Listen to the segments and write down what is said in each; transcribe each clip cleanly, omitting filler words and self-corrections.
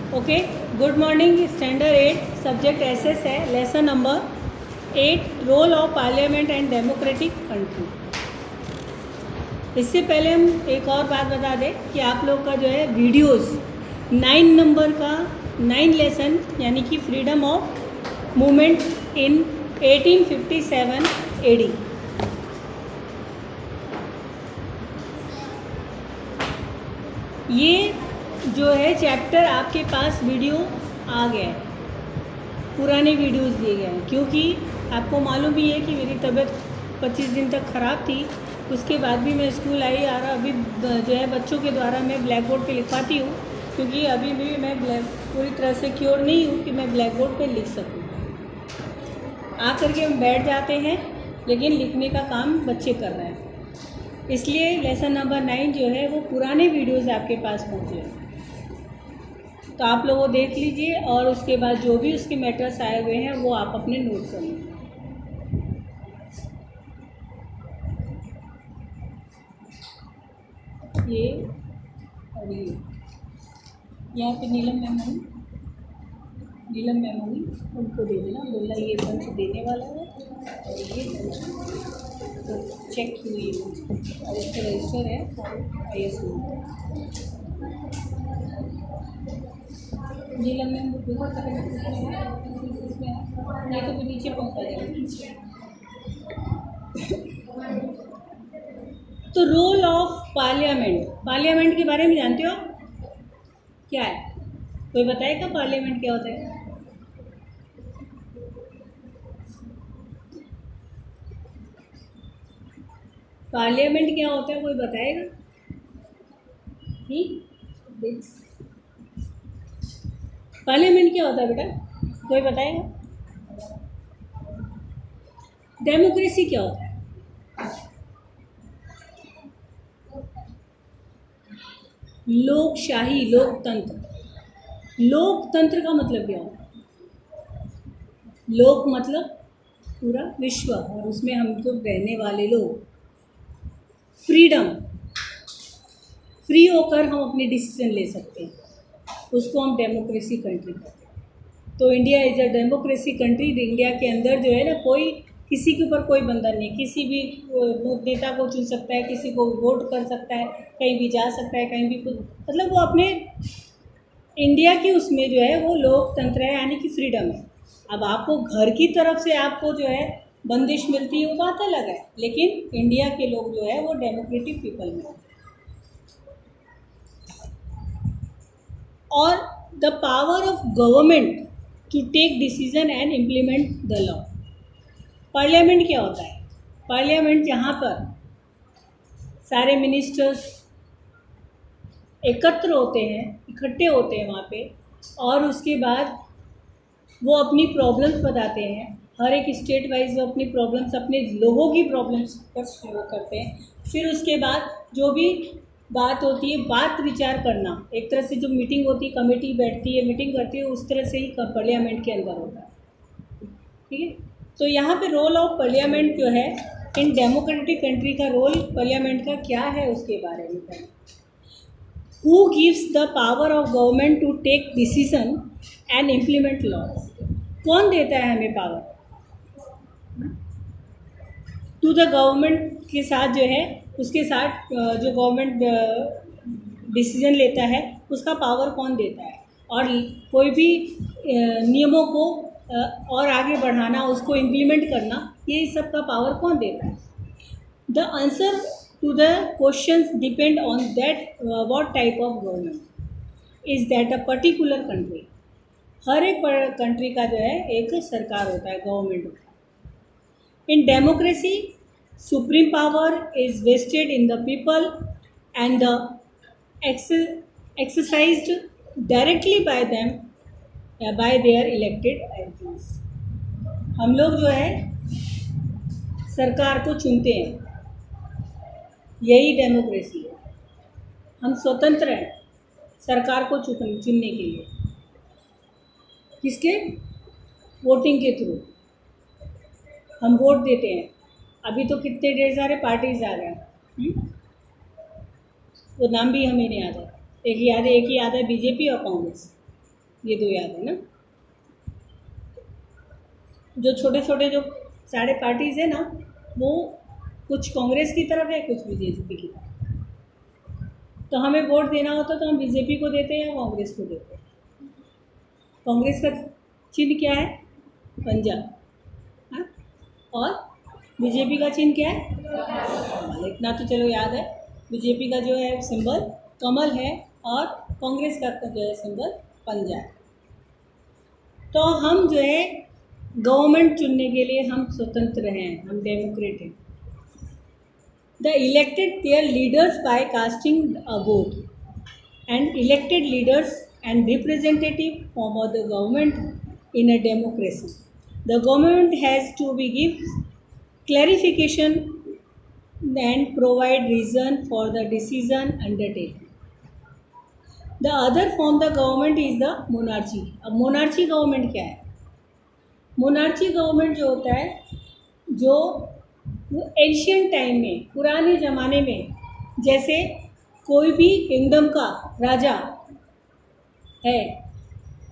Okay, good morning. Standard 8 subject SS है, lesson number 8, role of parliament and democratic country. इससे पहले हम एक और बात बता दें कि आप लोग का जो है वीडियोस 9 नंबर का 9 लेसन यानी कि freedom of movement in 1857 AD, ये जो है चैप्टर आपके पास वीडियो आ गया है, पुराने वीडियोस दिए गए हैं। क्योंकि आपको मालूम भी है कि मेरी तबीयत 25 दिन तक ख़राब थी, उसके बाद भी मैं स्कूल आई आ रहा। अभी जो है बच्चों के द्वारा मैं ब्लैक बोर्ड पे लिखवाती हूँ, क्योंकि अभी भी मैं पूरी तरह से क्योर नहीं हूँ कि मैं ब्लैक बोर्ड पे लिख सकूँ। आ करके हम बैठ जाते हैं, लेकिन लिखने का काम बच्चे कर रहे हैं। इसलिए लेसन नंबर 9 जो है वो पुराने वीडियोज़ आपके पास पहुँचे, तो आप लोग वो देख लीजिए और उसके बाद जो भी उसके मैटर्स आए हुए हैं वो आप अपने नोट कर लीजिए। ये और ये यहाँ पे नीलम मेमोरी उनको दे देना, बोलना ये बंच देने वाला है और ये तो चेक हुई और इसका रजिस्टर है IS नीलम मैम नहीं तो नीचे पहुँचा जाएगा। तो रोल ऑफ पार्लियामेंट के बारे में जानते हो क्या है? कोई बताएगा पार्लियामेंट क्या होता है? पार्लियामेंट क्या होता है, कोई बताएगा? पार्लियामेंट क्या होता है बेटा, कोई बताएगा? डेमोक्रेसी क्या होता है? लोकशाही, लोकतंत्र का मतलब क्या होता है? लोक मतलब पूरा विश्व और उसमें हम तो रहने वाले लोग। फ्रीडम, फ्री होकर हम अपने डिसीजन ले सकते हैं, उसको हम डेमोक्रेसी कंट्री कहते हैं। तो India is a democracy country. India के अंदर जो है ना, कोई किसी के ऊपर कोई बंधन नहीं, किसी भी नेता को चुन सकता है, किसी को वोट कर सकता है, कहीं भी जा सकता है, कहीं भी कुछ, मतलब वो अपने इंडिया की उसमें जो है वो लोकतंत्र है, यानी कि फ्रीडम है। अब आपको घर की तरफ से आपको जो है बंदिश मिलती है वो बात अलग है, लेकिन इंडिया के लोग जो है वो डेमोक्रेटिक पीपल में। और the power of government to take decision and implement the law. Parliament क्या होता है? पार्लियामेंट जहाँ पर सारे मिनिस्टर्स एकत्र होते हैं, इकट्ठे होते हैं वहाँ पे, और उसके बाद वो अपनी प्रॉब्लम्स बताते हैं। हर एक स्टेट वाइज वो अपनी प्रॉब्लम्स, अपने लोगों की प्रॉब्लम्स पर शुरू करते हैं। फिर उसके बाद जो भी बात होती है, बात विचार करना, एक तरह से जो मीटिंग होती है, कमेटी बैठती है, मीटिंग करती है, उस तरह से ही पार्लियामेंट के अंदर होता है। ठीक है, तो यहाँ पे रोल ऑफ पार्लियामेंट जो है इन डेमोक्रेटिक कंट्री का रोल पार्लियामेंट का क्या है उसके बारे में है। Who gives the power of government to take decision and implement laws? कौन देता है हमें पावर? टू द गवर्नमेंट के साथ जो है, उसके साथ जो गवर्नमेंट डिसीजन लेता है उसका पावर कौन देता है, और कोई भी नियमों को और आगे बढ़ाना, उसको इम्प्लीमेंट करना, ये सब का पावर कौन देता है? The answer to the questions depend on that what type of government is that a particular country। हर एक कंट्री का जो है एक सरकार होता है, गवर्नमेंट होता है। In democracy supreme power is vested in the people and the exercised directly by them या बाय देयर इलेक्टेड एजेंट्स। हम लोग जो है सरकार को चुनते हैं, यही डेमोक्रेसी है। हम स्वतंत्र हैं सरकार को चुनने के लिए, किसके? वोटिंग के थ्रू हम वोट देते हैं। अभी तो कितने ढेर सारे पार्टीज आ गए, वो नाम भी हमें नहीं आता। एक ही याद है बीजेपी और कांग्रेस। ये दो याद है ना। जो छोटे छोटे जो सारे पार्टीज़ है ना, वो कुछ कांग्रेस की तरफ है, कुछ बीजेपी की तरफ। तो हमें वोट देना होता तो हम बीजेपी को देते हैं या कांग्रेस को देते हैं। कांग्रेस का चिन्ह क्या है? पंजा। हाँ, और बीजेपी का चिन्ह क्या है? कमल। इतना तो चलो याद है। बीजेपी का जो है सिंबल कमल है और कांग्रेस का जो है सिंबल पंजा है। तो हम जो है गवर्नमेंट चुनने के लिए हम स्वतंत्र हैं, हम डेमोक्रेट हैं। The elected their leaders by casting a vote and elected leaders and representative form of the government in a democracy. The government has to be give clarification and provide reason for the decision undertaken. The other form the government is the monarchy. अब monarchy government क्या है? monarchy government जो होता है, जो Asian time में, पुराने ज़माने में, जैसे कोई भी किंगडम का राजा है,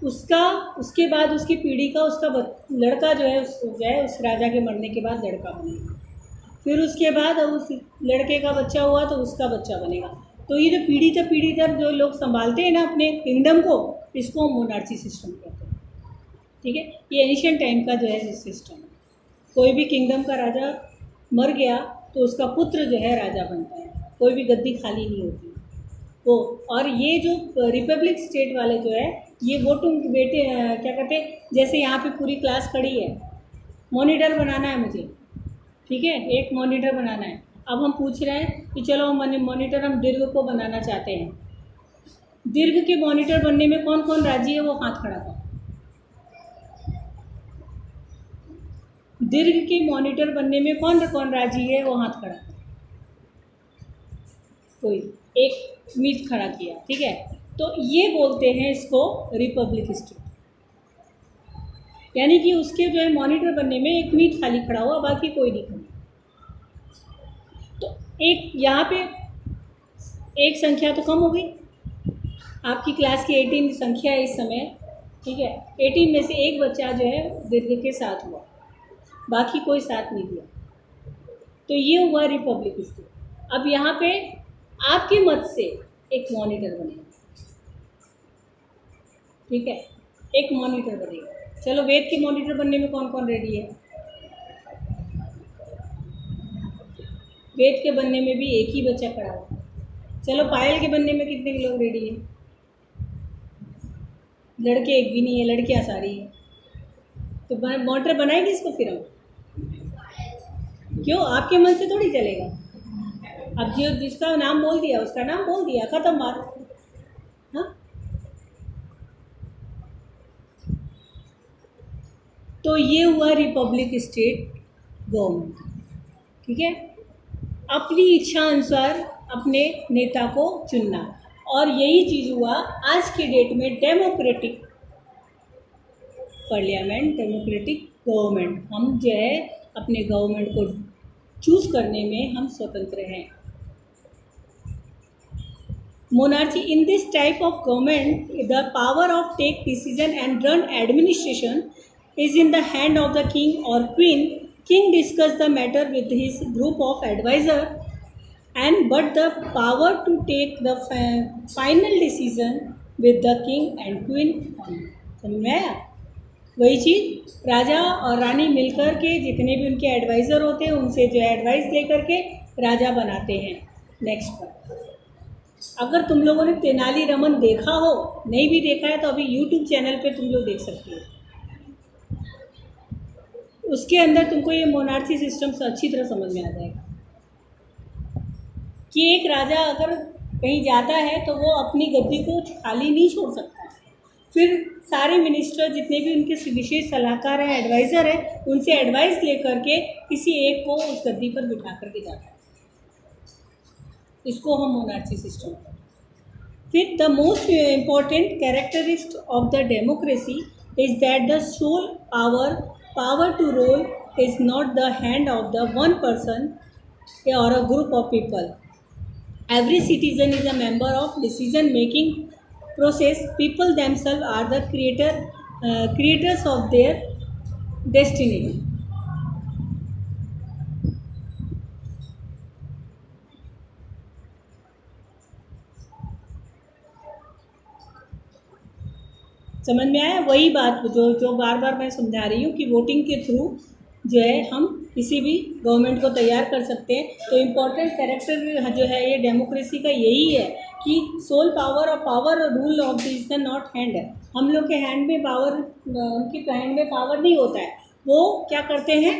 उसका उसके बाद उसकी पीढ़ी का उसका लड़का जो है उस राजा के मरने के बाद लड़का बनेगा, फिर उसके बाद उस लड़के का बच्चा हुआ तो उसका बच्चा बनेगा। तो ये जो पीढ़ी दर जो लोग संभालते हैं ना अपने किंगडम को, इसको मोनार्ची सिस्टम कहते हैं। ठीक है, ये एशियन टाइम का जो है सिस्टम है। कोई भी किंगडम का राजा मर गया तो उसका पुत्र जो है राजा बनता है, कोई भी गद्दी खाली नहीं होती वो। और ये जो रिपब्लिक स्टेट वाले जो है, ये वोटिंग बेटे क्या कहते हैं, जैसे यहाँ पे पूरी क्लास खड़ी है, मॉनिटर बनाना है मुझे, ठीक है, एक मॉनिटर बनाना है। अब हम पूछ रहे हैं कि चलो मॉनिटर हम दीर्घ को बनाना चाहते हैं। दीर्घ के मॉनिटर बनने में कौन कौन राजी है, वो हाथ खड़ा कर। दीर्घ के मॉनिटर बनने में कौन कौन राजी है, वो हाथ खड़ा कर। कोई एक मीट खड़ा किया, ठीक है। तो ये बोलते हैं इसको रिपब्लिक स्टेट, यानी कि उसके जो है मॉनिटर बनने में एक मीट खाली खड़ा हुआ, बाकी कोई नहीं खड़ा। तो एक यहाँ पे एक संख्या तो कम हो गई, आपकी क्लास की 18 संख्या है इस समय, ठीक है। 18 में से एक बच्चा जो है दीर्घ के साथ हुआ, बाकी कोई साथ नहीं दिया। तो ये हुआ रिपब्लिक स्टेट। अब यहाँ पे आपके मत से एक मॉनिटर बनेगा, ठीक है, एक मॉनिटर बनेगा। चलो वेद के मॉनिटर बनने में कौन कौन रेडी है? वेद के बनने में भी एक ही बच्चा खड़ा हुआ। चलो पायल के बनने में कितने लोग रेडी हैं? लड़के एक भी नहीं है, लड़कियां सारी है। तो मॉनिटर बनाएंगे इसको फिर हम? क्यों, आपके मन से थोड़ी चलेगा। अब जो जिसका नाम बोल दिया उसका नाम बोल दिया, खत्म बात। हाँ, तो ये हुआ रिपब्लिक स्टेट गवर्नमेंट, ठीक है। अपनी इच्छा अनुसार अपने नेता को चुनना, और यही चीज़ हुआ आज के डेट में डेमोक्रेटिक पार्लियामेंट, डेमोक्रेटिक गवर्नमेंट। हम जो है अपने गवर्नमेंट को चूज करने में हम स्वतंत्र हैं। Monarchy, in this type of government, the power of take decision and run administration is in the hand of the king or queen. King discuss the matter with his group of advisor, and but the power to take the final decision with the king and queen only. समझ में आया? वही चीज़ राजा और रानी मिलकर के जितने भी उनके एडवाइज़र होते हैं उनसे जो एडवाइस लेकर के राजा बनाते हैं। नेक्स्ट पर, अगर तुम लोगों ने तेनाली रमन देखा हो, नहीं भी देखा है तो अभी यूट्यूब चैनल पे तुम लोग देख सकते हो। उसके अंदर तुमको ये मोनार्ची सिस्टम से अच्छी तरह समझ में आ जाएगा कि एक राजा अगर कहीं जाता है तो वो अपनी गद्दी को खाली नहीं छोड़ सकता। फिर सारे मिनिस्टर जितने भी उनके विशेष सलाहकार हैं, एडवाइज़र हैं, उनसे एडवाइस लेकर के किसी एक को उस गद्दी पर बिठा करके जाता है। इसको हम मोनार्ची सिस्टम कहते हैं। फिर the most important characteristic of the democracy is that the sole power to rule is not the hand of the one person और a group of people. Every citizen is a member of decision making process, people themselves are the creators of their destiny. समझ में आया? वही बात जो बार बार मैं समझा रही हूँ कि वोटिंग के थ्रू जो है हम किसी भी गवर्नमेंट को तैयार कर सकते हैं। तो इम्पोर्टेंट कैरेक्टर जो है ये डेमोक्रेसी का यही है कि सोल पावर और power rule of this the not hand है। हम लोग के हैंड में पावर, उनकी हैंड में पावर नहीं होता है। वो क्या करते हैं,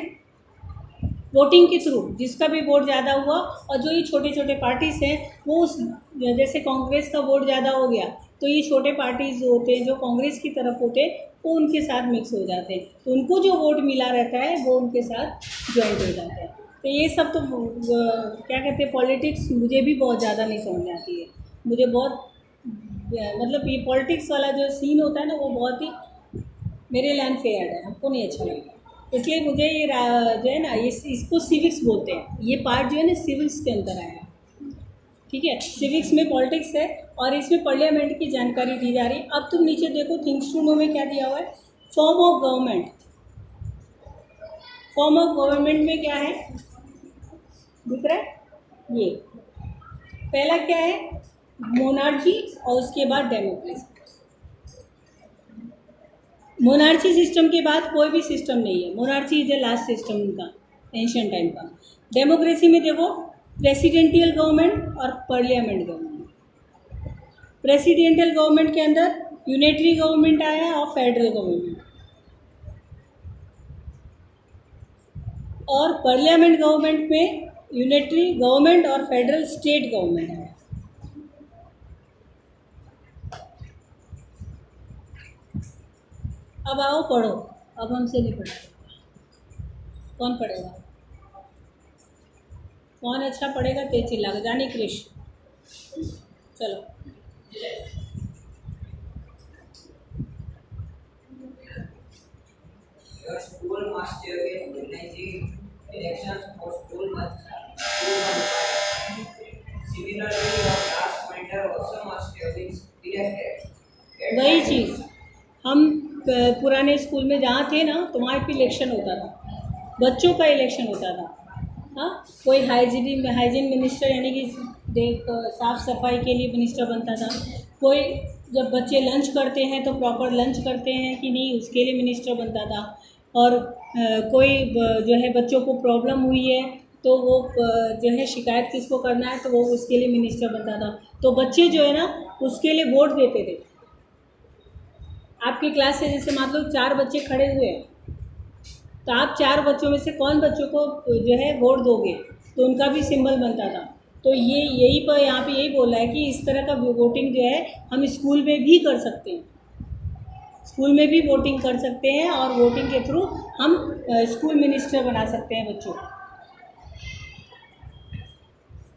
वोटिंग के थ्रू जिसका भी वोट ज़्यादा हुआ, और जो ये छोटे छोटे पार्टीज़ हैं वो उस, जैसे कांग्रेस का वोट ज़्यादा हो गया तो ये छोटे पार्टीज जो होते हैं जो कांग्रेस की तरफ होते हैं वो उनके साथ मिक्स हो जाते हैं, तो उनको जो वोट मिला रहता है वो उनके साथ ज्वाइंट हो जाते हैं। तो ये सब तो क्या कहते हैं, पॉलिटिक्स मुझे भी बहुत ज़्यादा नहीं समझ में आती है। मुझे बहुत मतलब ये पॉलिटिक्स वाला जो सीन होता है ना वो बहुत ही मेरे लाइन फेयर है, हमको नहीं अच्छा लगता। इसलिए मुझे ये जो है ना ये इसको सिविक्स बोलते हैं, ये पार्ट जो है ना सिविक्स के अंदर आया है। ठीक है, सिविक्स में पॉलिटिक्स है और इसमें पार्लियामेंट की जानकारी दी जा रही है। अब तुम नीचे देखो थिंग्स टू नो में क्या दिया हुआ है, form of government. Form of government में क्या है दिख रहा है, ये पहला क्या है, मोनार्ची और उसके बाद डेमोक्रेसी। मोनार्ची सिस्टम के बाद कोई भी सिस्टम नहीं है, monarchy is the last system उनका एंशिएंट टाइम का। डेमोक्रेसी में देखो प्रेसिडेंटियल गवर्नमेंट और पार्लियामेंट गवर्नमेंट। प्रेसिडेंशियल गवर्नमेंट के अंदर यूनिटरी गवर्नमेंट आया और फेडरल गवर्नमेंट, और पार्लियामेंट गवर्नमेंट में यूनिटरी गवर्नमेंट और फेडरल स्टेट गवर्नमेंट आया। अब आओ पढ़ो, अब हमसे नहीं पढ़ा, कौन पढ़ेगा, कौन अच्छा पढ़ेगा तेज चिल्ला के, जानी क्रिश चलो। Your school master is organizing elections for school master. Similarly, your class monitor also must have been elected. वही चीज़ हम पुराने स्कूल में जहाँ थे ना तो वहाँ पे इलेक्शन होता था, बच्चों का इलेक्शन होता था। हाँ, कोई हाइजीन मिनिस्टर यानी कि देख साफ़ सफाई के लिए मिनिस्टर बनता था, कोई जब बच्चे लंच करते हैं तो प्रॉपर लंच करते हैं कि नहीं उसके लिए मिनिस्टर बनता था, और कोई जो है बच्चों को प्रॉब्लम हुई है तो वो जो है शिकायत किसको करना है तो वो उसके लिए मिनिस्टर बनता था। तो बच्चे जो है ना उसके लिए वोट देते थे। आपकी क्लास से जैसे मान लो 4 बच्चे खड़े हुए हैं तो आप 4 बच्चों में से कौन बच्चों को जो है वोट दोगे, तो उनका भी सिंबल बनता था। तो ये यही पर यहाँ पे यही बोला है कि इस तरह का वोटिंग जो है हम स्कूल में भी कर सकते हैं, स्कूल में भी वोटिंग कर सकते हैं और वोटिंग के थ्रू हम स्कूल मिनिस्टर बना सकते हैं बच्चों को।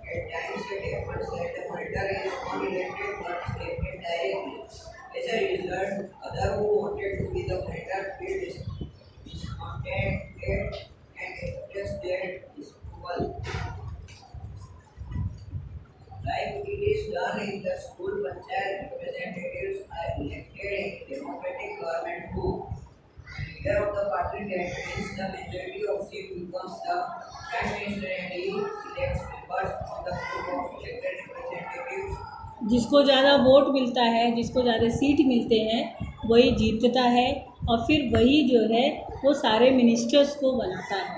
At times, it happens that the monitor is unelected but selected directly. As a result, others who wanted to be the monitor feel discontented and express their disapproval. Like it is done in the school, panchayat representatives are elected in democratic government too. Leader of the party that wins the majority of seats becomes the prime minister and he elects members of the group of elected representatives. जिसको ज़्यादा vote मिलता है, जिसको ज़्यादा seat मिलते हैं वही जीतता है और फिर वही जो है वो सारे मिनिस्टर्स को बनाता है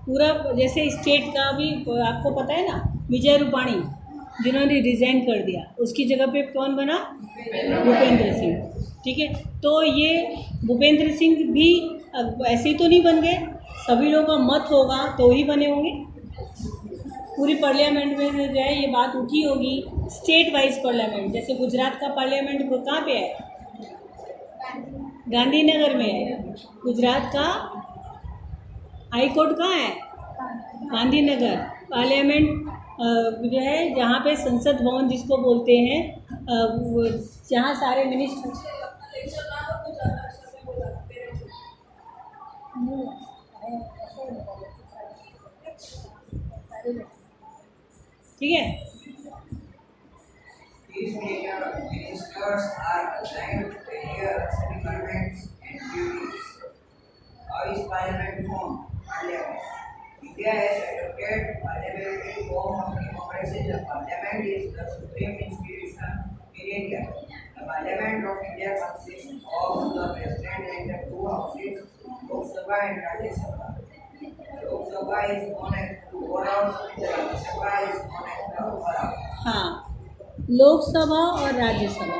पूरा। जैसे स्टेट का भी आपको पता है ना, विजय रूपाणी जिन्होंने रिज़ाइन कर दिया उसकी जगह पे कौन बना, भूपेंद्र सिंह। ठीक है, तो ये भूपेंद्र सिंह भी ऐसे ही तो नहीं बन गए, सभी लोगों का मत होगा तो ही बने होंगे। पूरी पार्लियामेंट में जो है ये बात उठी होगी, स्टेट वाइज पार्लियामेंट, जैसे गुजरात का पार्लियामेंट कहाँ पे है, गांधीनगर में है। गुजरात का हाई कोर्ट कहाँ है, गांधीनगर। पार्लियामेंट जो है जहाँ पे संसद भवन जिसको बोलते हैं, जहाँ सारे मिनिस्टर, ठीक है। These ministers are assigned various departments and duties. How is Parliament formed? Parliament. India has adopted parliamentary form of democracy. The Parliament is the supreme institution in India. The Parliament of India consists of the President and the two houses, Lok Sabha and Rajya Sabha. The Lok Sabha is known as the lower house and the Rajya Sabha is known as the upper house. हाँ, लोकसभा और राज्यसभा।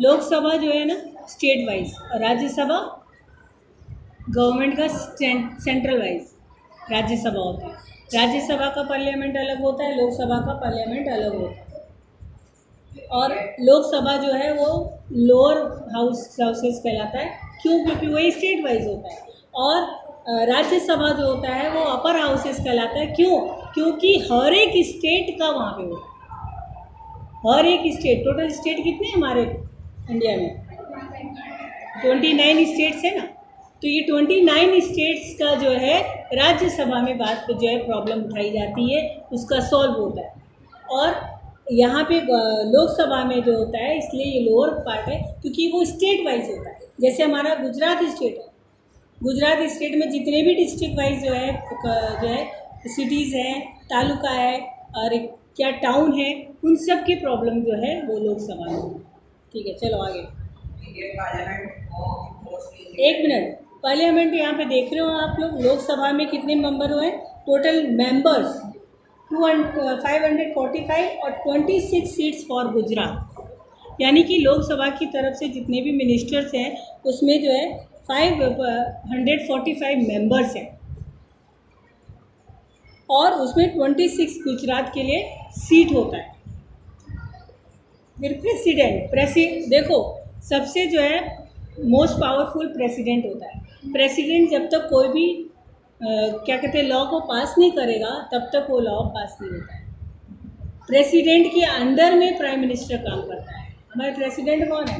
लोकसभा जो है ना state wise, और Rajya Sabha government का central wise Rajya Sabha होता है। राज्यसभा का पार्लियामेंट अलग होता है, लोकसभा का पार्लियामेंट अलग होता है। और लोकसभा जो है वो लोअर हाउसेस कहलाता है, क्यों? क्योंकि वही स्टेट वाइज होता है। और राज्यसभा जो होता है वो अपर हाउसेस कहलाता है, क्यों? क्योंकि हर एक स्टेट का वहाँ पे होता है। हर एक स्टेट, टोटल स्टेट कितने हैं हमारे इंडिया में? 29 स्टेट्स है ना। तो ये 29 स्टेट्स का जो है राज्यसभा में बात पे जो है प्रॉब्लम उठाई जाती है, उसका सॉल्व होता है। और यहाँ पे लोकसभा में जो होता है, इसलिए ये लोअर पार्ट है क्योंकि वो स्टेट वाइज होता है। जैसे हमारा गुजरात स्टेट है, गुजरात स्टेट में जितने भी डिस्ट्रिक्ट वाइज जो है सिटीज़ हैं, तालुका है और क्या टाउन है, उन सब की प्रॉब्लम जो है वो लोकसभा में। ठीक है, चलो आगे। एक मिनट, पार्लियामेंट यहाँ पे देख रहे हो आप लोग, लोकसभा में कितने मेंबर हुए? टोटल मेंबर्स 545 और 26 सीट्स फॉर गुजरात। यानी कि लोकसभा की तरफ से जितने भी मिनिस्टर्स हैं उसमें जो है 545 मेंबर्स हैं, और उसमें 26 गुजरात के लिए सीट होता है। फिर प्रेसिडेंट देखो, सबसे जो है मोस्ट पावरफुल प्रेसिडेंट होता है। प्रेसिडेंट जब तक कोई भी क्या कहते हैं लॉ को पास नहीं करेगा तब तक वो लॉ पास नहीं होता है। प्रेसिडेंट के अंडर में प्राइम मिनिस्टर काम करता है। हमारे प्रेसिडेंट कौन है?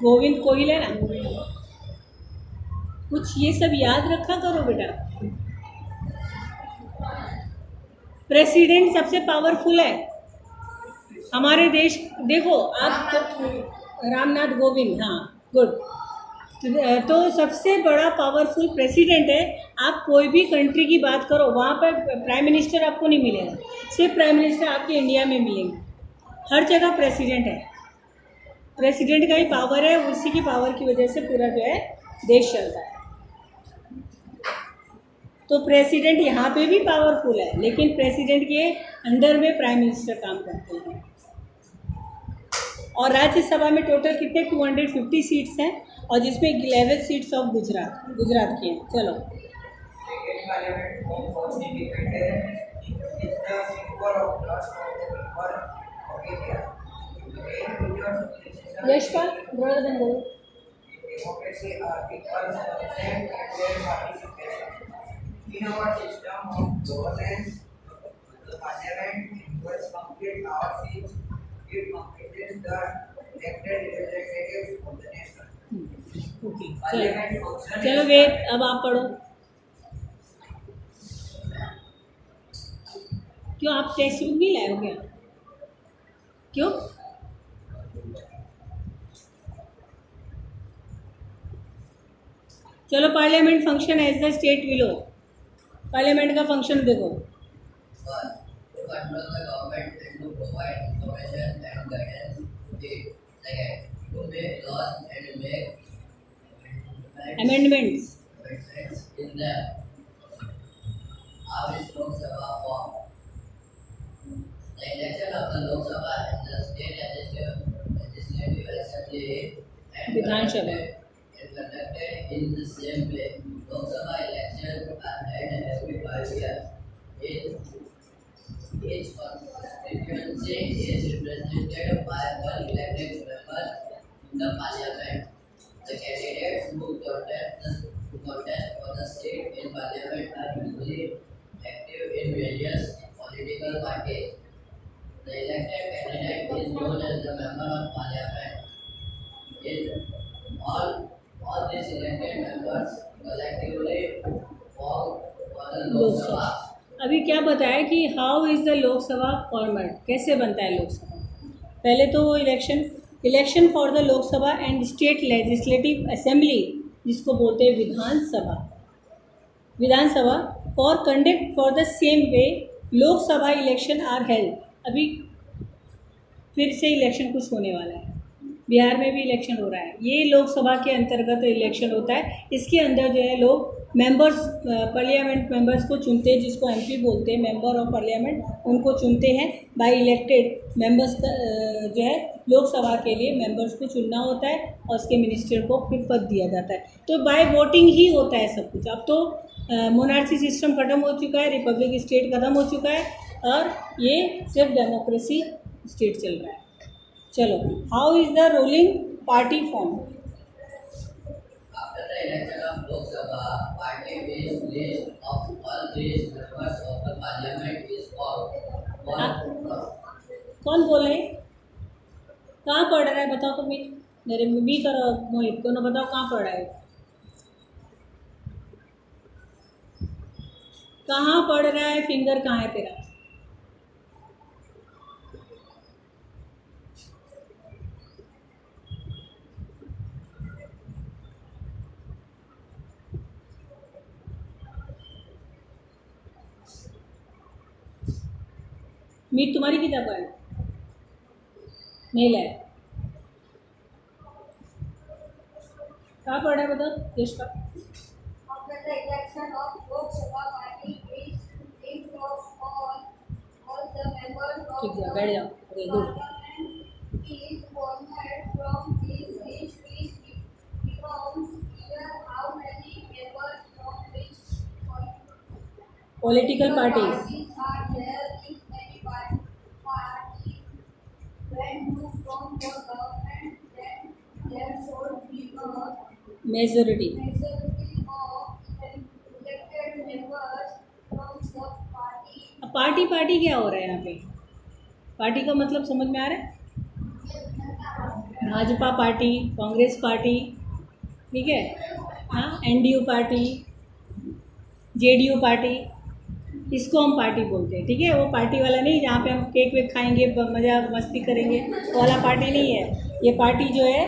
गोविंद कोहली है ना। कुछ ये सब याद रखा करो बेटा। प्रेसिडेंट सबसे पावरफुल है हमारे देश। देखो आप रामनाथ कोविंद, हाँ गुड। तो सबसे बड़ा पावरफुल प्रेसिडेंट है। आप कोई भी कंट्री की बात करो, वहाँ पर प्राइम मिनिस्टर आपको नहीं मिलेगा, सिर्फ प्राइम मिनिस्टर आपके इंडिया में मिलेंगे। हर जगह प्रेसिडेंट है, प्रेसिडेंट का ही पावर है, उसी की पावर की वजह से पूरा जो है देश चलता है। तो प्रेसिडेंट यहाँ पे भी पावरफुल है, लेकिन प्रेसिडेंट के अंडर में प्राइम मिनिस्टर काम करते हैं। और राज्यसभा में टोटल कितने 250 सीट्स हैं, और जिसमें 11 सीट्स ऑफ गुजरात की हैं। चलो यशपाल बोलो। Democracy are equal consent and their participation. In our system of governance, the parliament enjoys complete powers. It completes the elected representatives of the nation. Okay, Parliament function चलो wait, अब आप पढ़ो। क्यों आप टेक्स्ट बुक नहीं लाए हो क्या? क्यों? चलो parliament function as the state will. Parliament का फंक्शन देखो। To control the government and to provide information and guidance to it. Second, to make laws and make amendments in them. How is Lok Sabha formed? The election of the Lok Sabha and the state legislative assembly and Vidhan Sabha is conducted in the same way. Lok Sabha elections are held every 5 years. Each constituency is represented by one elected member in the parliament. The candidates who contest for the seat in parliament are usually active in various political parties. The elected candidate is known as the member of parliament. All these elected members collectively Lok Sabha. अभी क्या बताया कि how is the Lok Sabha format, कैसे बनता है लोकसभा। पहले तो वो election for the Lok Sabha and state legislative assembly, जिसको बोलते हैं Vidhan Sabha for conduct for the same way Lok Sabha election are held. अभी फिर से इलेक्शन कुछ होने वाला है, बिहार में भी इलेक्शन हो रहा है। ये लोकसभा के अंतर्गत इलेक्शन होता है। इसके अंदर जो है लोग मेंबर्स, पार्लियामेंट मेंबर्स को चुनते हैं, जिसको एमपी बोलते हैं, मेंबर ऑफ पार्लियामेंट, उनको चुनते हैं। बाय इलेक्टेड मेंबर्स जो है लोकसभा के लिए मेंबर्स को चुनना होता है और उसके मिनिस्टर को फिर पद दिया जाता है। तो बाय वोटिंग ही होता है सब कुछ। अब तो मोनार्ची सिस्टम खत्म हो चुका है, रिपब्लिक स्टेट खत्म हो चुका है और ये सिर्फ डेमोक्रेसी स्टेट चल रहा है। चलो, how is the ruling party form. After the election of Lok Sabha, party-based list of all these members of the parliament is formed. कौन बोल रहे हैं? कहाँ पढ़ रहा है बताओ तो। मेरे भी करो मोहित को ना, बताओ कहाँ पढ़ रहा है, कहाँ पढ़ रहा है, फिंगर कहाँ है तेरा। मीट तुम्हारी किताब है, नहीं लाया। कहाँ पढ़ रहा है बताओ यश का। After the election of Lok Sabha, party is of all the members ठीक of है, the बैठ जाओ। Okay, good. parliament is formed from this list, which becomes clear how many members from which political parties parties are there. If any party when moved from the government, then there should be a majority. majority of elected members from the party. अब party क्या हो रहा है यहाँ पे? Party का मतलब समझ में आ रहा है? भाजपा पार्टी, कांग्रेस पार्टी, ठीक है, हाँ, एनडीयू पार्टी, जेडीयू पार्टी, इसको हम पार्टी बोलते हैं, ठीक है। वो पार्टी वाला नहीं जहाँ पे हम केक वेक खाएंगे, मज़ा मस्ती करेंगे, वो वाला पार्टी नहीं है। ये पार्टी जो है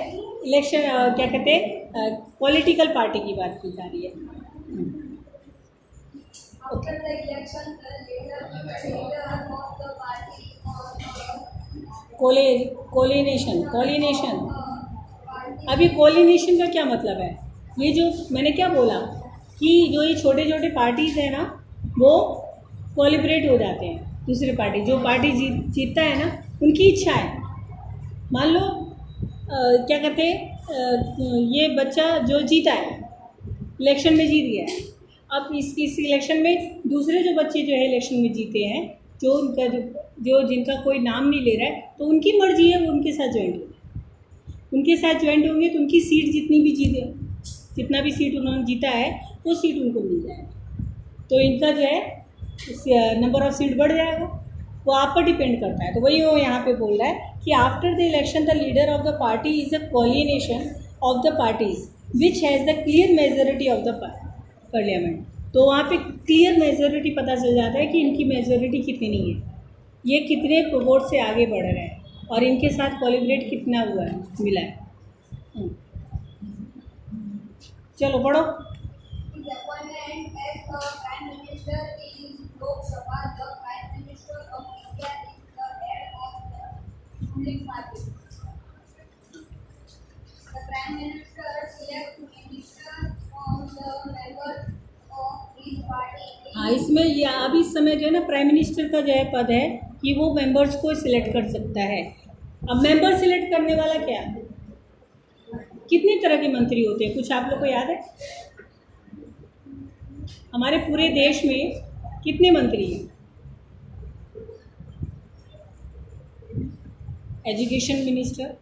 इलेक्शन क्या कहते हैं, पॉलिटिकल पार्टी की बात की जा रही है। After the election, the leader of the party or कोलिनेशन। party अभी कोलिनेशन का क्या मतलब है? ये जो मैंने क्या बोला कि जो ये छोटे छोटे पार्टीज़ हैं ना, वो कोलिब्रेट हो जाते हैं दूसरी पार्टी। जो पार्टी जीतता है ना, उनकी इच्छा है। मान लो क्या कहते हैं, ये बच्चा जो जीता है, इलेक्शन में जीत गया है। अब इस इलेक्शन में दूसरे जो बच्चे जो है इलेक्शन में जीते हैं, जो उनका जो जिनका कोई नाम नहीं ले रहा है, तो उनकी मर्जी है, वो उनके साथ ज्वाइंट होंगे। उनके साथ ज्वाइंट होंगे तो उनकी सीट जितना भी सीट उन्होंने जीता है, वो सीट उनको मिल जाएगा। तो इनका जो है नंबर ऑफ सीट बढ़ जाएगा। वो आप पर डिपेंड करता है। तो वही वो यहाँ पे बोल रहा है कि after the election the leader of the party is a coalition of the parties which has the clear majority of the parliament. तो वहाँ पे क्लियर मेजोरिटी पता चल जाता है कि इनकी मेजोरिटी कितनी है, ये कितने वोट से आगे बढ़ रहे हैं और इनके साथ कोलिब्रेट कितना हुआ है, मिला है। चलो पढ़ो। is appointed as the Prime Minister in Lok Sabha. The Prime Minister of India is the head of the ruling party. The Prime Minister selects ministers from the members of his party. हाँ, इसमें ये अभी इस समय जो है ना, prime minister का जो है पद है कि वो मेंबर्स को सिलेक्ट कर सकता है। अब मेंबर सिलेक्ट करने वाला क्या, कितने तरह के मंत्री होते हैं, कुछ आप लोग को याद है? हमारे पूरे देश में कितने मंत्री हैं? Education minister,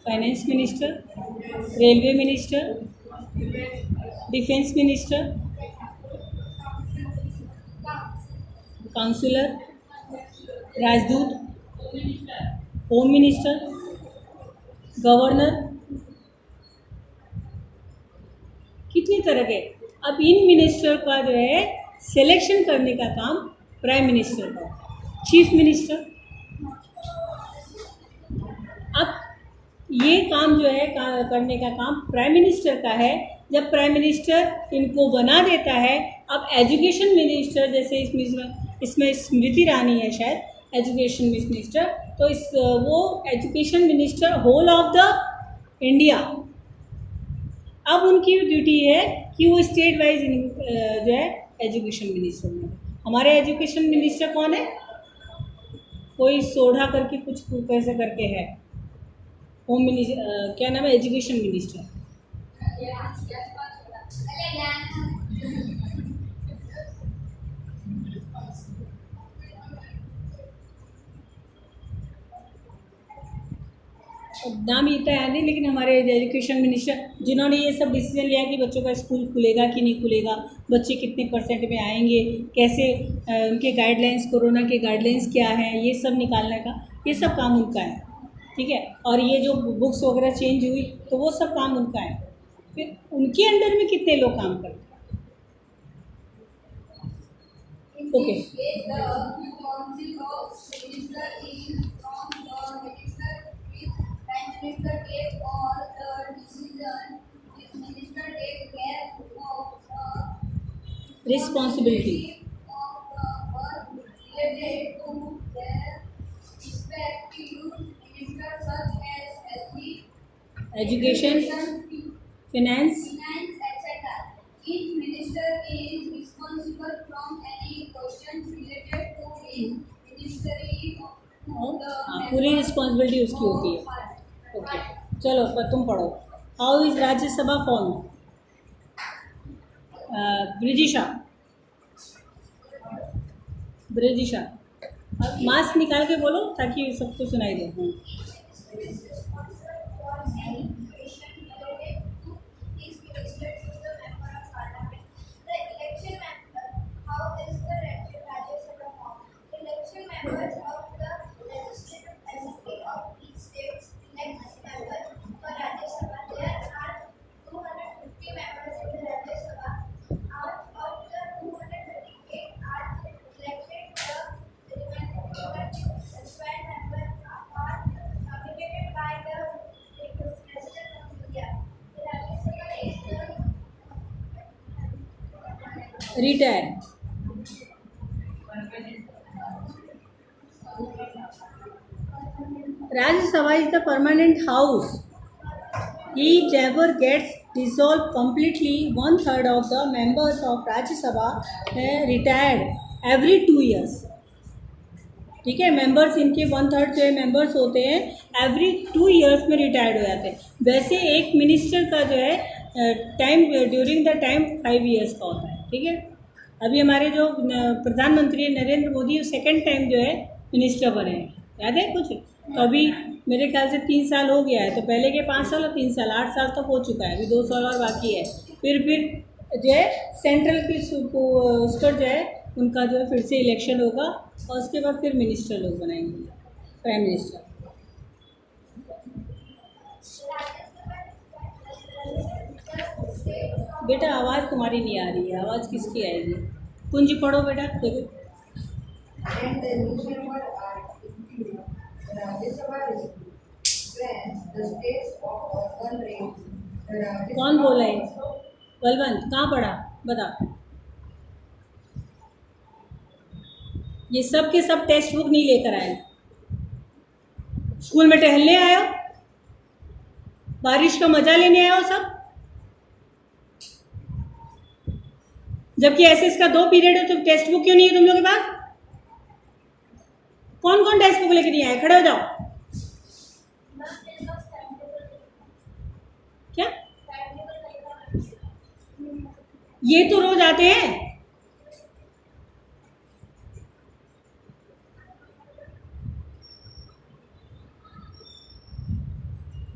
finance minister, railway minister, defence minister, counsellor, राजदूत, होम मिनिस्टर, गवर्नर, कितनी तरह के। अब इन मिनिस्टर का जो है सिलेक्शन करने का काम प्राइम मिनिस्टर का होता है, चीफ मिनिस्टर। अब ये काम जो है करने का काम प्राइम मिनिस्टर का है। जब प्राइम मिनिस्टर इनको बना देता है, अब एजुकेशन मिनिस्टर, जैसे इसमें स्मृति ईरानी है शायद एजुकेशन मिनिस्टर, तो वो education minister whole of the India. अब उनकी ड्यूटी है कि वो स्टेट वाइज जो है एजुकेशन मिनिस्टर में। हमारे एजुकेशन मिनिस्टर कौन है? कोई सोढ़ा करके कुछ कैसे करके है, होम मिनिस्टर, क्या नाम है, एजुकेशन मिनिस्टर। नाम इतना है नहीं, लेकिन हमारे एजुकेशन मिनिस्टर जिन्होंने ये सब डिसीजन लिया कि बच्चों का स्कूल खुलेगा कि नहीं खुलेगा, बच्चे कितने परसेंट में आएंगे, कैसे उनके गाइडलाइंस, कोरोना के गाइडलाइंस क्या हैं, ये सब निकालने का, ये सब काम उनका है। ठीक है, और ये जो बुक्स वगैरह चेंज हुई तो वो सब काम उनका है। फिर उनके अंडर में कितने लोग काम करते हैं? Okay. The council of minister is from the minister with prime minister take all the decision. If minister take care of the Responsibility. of the work related to their respective minister such as health, Education, finance, finance, etc. Each minister is responsible from any questions related to his ministry और the पूरी responsibility उसकी होती है। Okay, चलो पर तुम पढ़ो। How is Rajya Sabha form? Brijisha, Brijisha, अब मास्क निकाल के बोलो ताकि सबको सुनाई दे। Retire, Rajya Sabha is the permanent house. Each ever gets dissolved completely. 1/3 of the members of Rajya Sabha retired every 2 years. ठीक है, मेंबर्स इनके 1/3 जो मेंबर्स होते हैं एवरी 2 years में रिटायर्ड हो जाते हैं। वैसे एक मिनिस्टर का जो है time during the time 5 years का होता है। ठीक है, अभी हमारे जो प्रधानमंत्री नरेंद्र मोदी 2nd टाइम जो है मिनिस्टर बने हैं, याद है कुछ? तो अभी मेरे ख्याल से 3 साल हो गया है, तो पहले के 5 साल और 3 साल 8 साल तक हो चुका है, अभी 2 साल और बाकी है। फिर जो है सेंट्रल की उसका जो है उनका जो है फिर से इलेक्शन होगा और उसके बाद फिर मिनिस्टर लोग बनाएंगे, प्राइम मिनिस्टर। बेटा आवाज़ तुम्हारी नहीं आ रही है, आवाज़ किसकी आएगी? कुंज पढ़ो बेटा, देखो। And the newspaper are included. The Rajya Sabha represents the states of one range. The Rajya कौन Sabha बोला है? बलवंत, कहाँ पढ़ा बता। ये सब के सब टेक्स्ट बुक नहीं लेकर आए, स्कूल में टहलने आए हो, बारिश का मजा लेने आए हो सब, जबकि एसएस का 2 पीरियड है तो टेक्स्ट बुक क्यों नहीं है तुम लोग के पास? कौन कौन टेक्स्ट बुक लेकर नहीं आए? खड़े हो जाओ। क्या ये तो रोज आते हैं।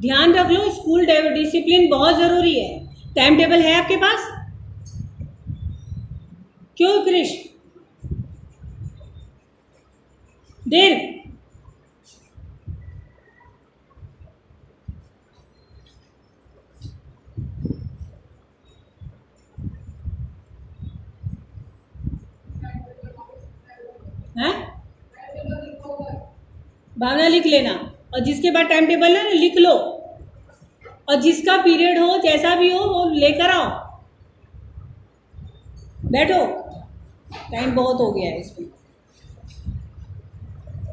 ध्यान रख लो, स्कूल डिसिप्लिन बहुत जरूरी है। टाइम टेबल है आपके पास? क्यों क्रिश? देर हैं? भावना लिख लेना, और जिसके बाद टाइम टेबल है ना लिख लो, और जिसका पीरियड हो जैसा भी हो वो लेकर आओ। बैठो, टाइम बहुत हो गया है इसमें।